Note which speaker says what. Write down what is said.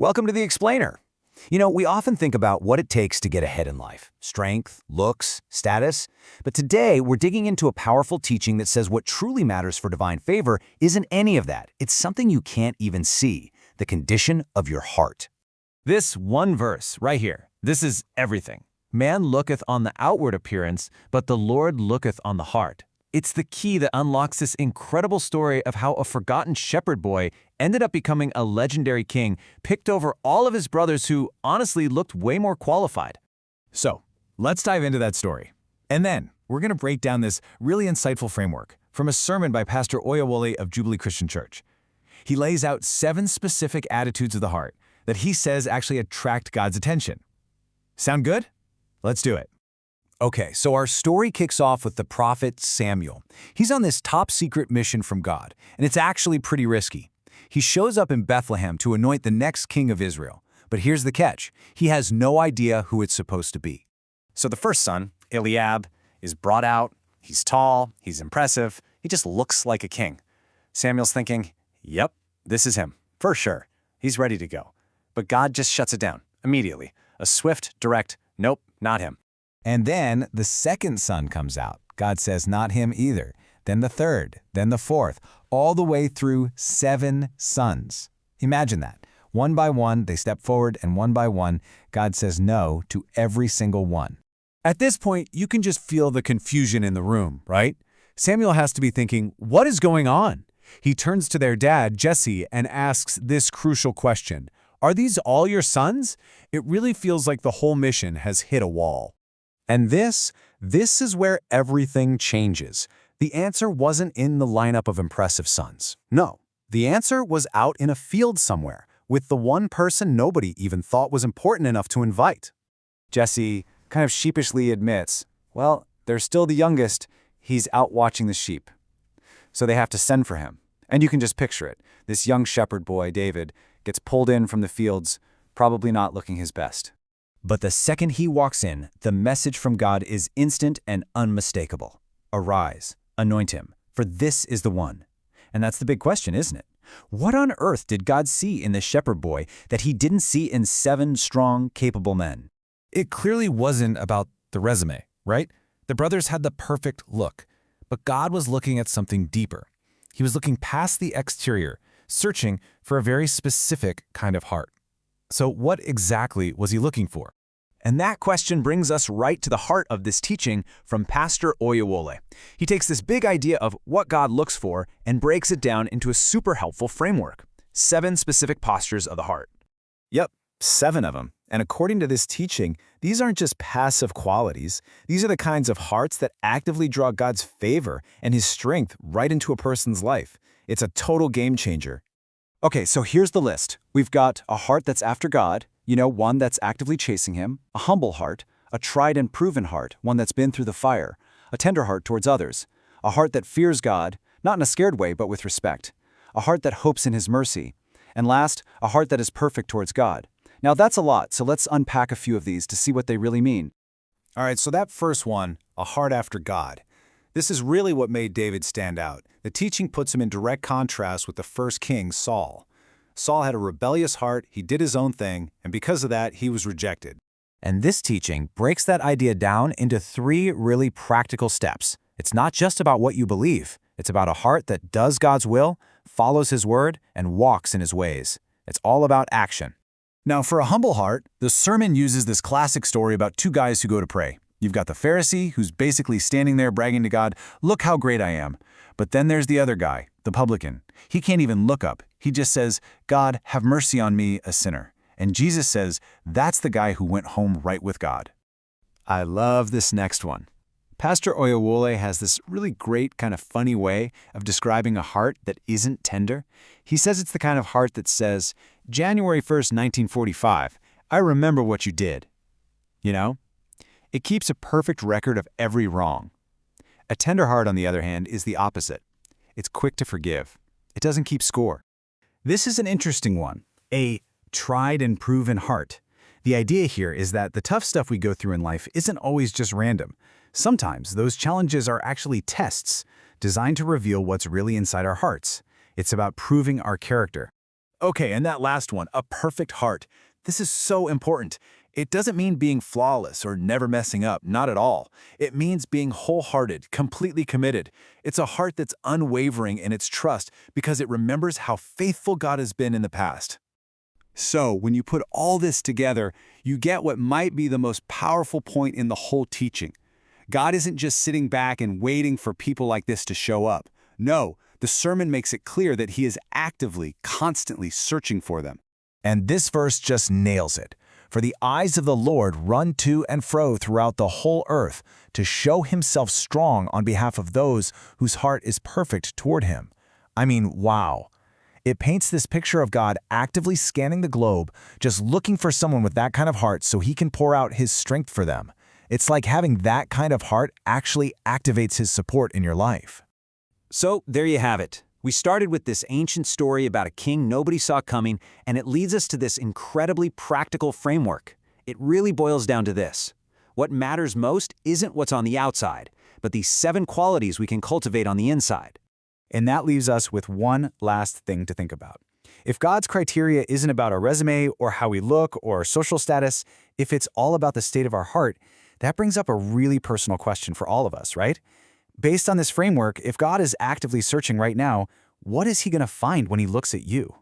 Speaker 1: Welcome to The Explainer. We often think about what it takes to get ahead in life. Strength, looks, status. But today, we're digging into a powerful teaching that says what truly matters for divine favor isn't any of that. It's something you can't even see, the condition of your heart.
Speaker 2: This one verse right here, this is everything. Man looketh on the outward appearance, but the Lord looketh on the heart. It's the key that unlocks this incredible story of how a forgotten shepherd boy ended up becoming a legendary king, picked over all of his brothers who honestly looked way more qualified.
Speaker 3: So, let's dive into that story. And then, we're going to break down this really insightful framework from a sermon by Pastor Oyewole of Jubilee Christian Church. He lays out 7 specific attitudes of the heart that he says actually attract God's attention. Sound good? Let's do it.
Speaker 1: Okay, so our story kicks off with the prophet Samuel. He's on this top-secret mission from God, and it's actually pretty risky. He shows up in Bethlehem to anoint the next king of Israel. But here's the catch. He has no idea who it's supposed to be.
Speaker 4: So the first son, Eliab, is brought out. He's tall, he's impressive, he just looks like a king. Samuel's thinking, yep, this is him, for sure. He's ready to go. But God just shuts it down, immediately. A swift, direct, nope, not him.
Speaker 3: And then the second son comes out. God says not him either. Then the third, then the fourth, all the way through 7 sons. Imagine that. One by one, they step forward, and one by one, God says no to every single one.
Speaker 1: At this point, you can just feel the confusion in the room, right? Samuel has to be thinking, what is going on? He turns to their dad, Jesse, and asks this crucial question. Are these all your sons? It really feels like the whole mission has hit a wall. And this is where everything changes. The answer wasn't in the lineup of impressive sons. No, the answer was out in a field somewhere, with the one person nobody even thought was important enough to invite. Jesse kind of sheepishly admits, well, they're still the youngest. He's out watching the sheep. So they have to send for him. And you can just picture it. This young shepherd boy, David, gets pulled in from the fields, probably not looking his best.
Speaker 3: But the second he walks in, the message from God is instant and unmistakable. Arise, anoint him, for this is the one. And that's the big question, isn't it? What on earth did God see in this shepherd boy that he didn't see in 7 strong, capable men?
Speaker 2: It clearly wasn't about the resume, right? The brothers had the perfect look, but God was looking at something deeper. He was looking past the exterior, searching for a very specific kind of heart. So what exactly was he looking for?
Speaker 1: And that question brings us right to the heart of this teaching from Pastor Oyewole. He takes this big idea of what God looks for and breaks it down into a super helpful framework. 7 specific postures of the heart.
Speaker 3: Yep, 7 of them. And according to this teaching, these aren't just passive qualities. These are the kinds of hearts that actively draw God's favor and his strength right into a person's life. It's a total game changer.
Speaker 1: Okay, so here's the list. We've got a heart that's after God, one that's actively chasing him, a humble heart, a tried and proven heart, one that's been through the fire, a tender heart towards others, a heart that fears God, not in a scared way, but with respect, a heart that hopes in his mercy, and last, a heart that is perfect towards God. Now that's a lot, so let's unpack a few of these to see what they really mean.
Speaker 3: All right, so that first one, a heart after God. This is really what made David stand out. The teaching puts him in direct contrast with the first king, Saul. Saul had a rebellious heart, he did his own thing, and because of that, he was rejected.
Speaker 1: And this teaching breaks that idea down into 3 really practical steps. It's not just about what you believe. It's about a heart that does God's will, follows his word, and walks in his ways. It's all about action.
Speaker 3: Now, for a humble heart, the sermon uses this classic story about 2 guys who go to pray. You've got the Pharisee, who's basically standing there bragging to God, look how great I am. But then there's the other guy, the publican. He can't even look up. He just says, God, have mercy on me, a sinner. And Jesus says, that's the guy who went home right with God.
Speaker 1: I love this next one. Pastor Oyewole has this really great kind of funny way of describing a heart that isn't tender. He says it's the kind of heart that says, January 1st, 1945, I remember what you did. It keeps a perfect record of every wrong. A tender heart, on the other hand, is the opposite. It's quick to forgive. It doesn't keep score. This is an interesting one, a tried and proven heart. The idea here is that the tough stuff we go through in life isn't always just random. Sometimes those challenges are actually tests designed to reveal what's really inside our hearts. It's about proving our character.
Speaker 3: Okay, and that last one, a perfect heart. This is so important. It doesn't mean being flawless or never messing up, not at all. It means being wholehearted, completely committed. It's a heart that's unwavering in its trust because it remembers how faithful God has been in the past. So, when you put all this together, you get what might be the most powerful point in the whole teaching. God isn't just sitting back and waiting for people like this to show up. No, the sermon makes it clear that he is actively, constantly searching for them.
Speaker 2: And this verse just nails it. For the eyes of the Lord run to and fro throughout the whole earth to show himself strong on behalf of those whose heart is perfect toward him. I mean, wow. It paints this picture of God actively scanning the globe, just looking for someone with that kind of heart so he can pour out his strength for them. It's like having that kind of heart actually activates his support in your life.
Speaker 5: So there you have it. We started with this ancient story about a king nobody saw coming, and it leads us to this incredibly practical framework. It really boils down to this. What matters most isn't what's on the outside, but these 7 qualities we can cultivate on the inside.
Speaker 3: And that leaves us with one last thing to think about. If God's criteria isn't about our resume or how we look or our social status, if it's all about the state of our heart, that brings up a really personal question for all of us, right? Based on this framework, if God is actively searching right now, what is he going to find when he looks at you?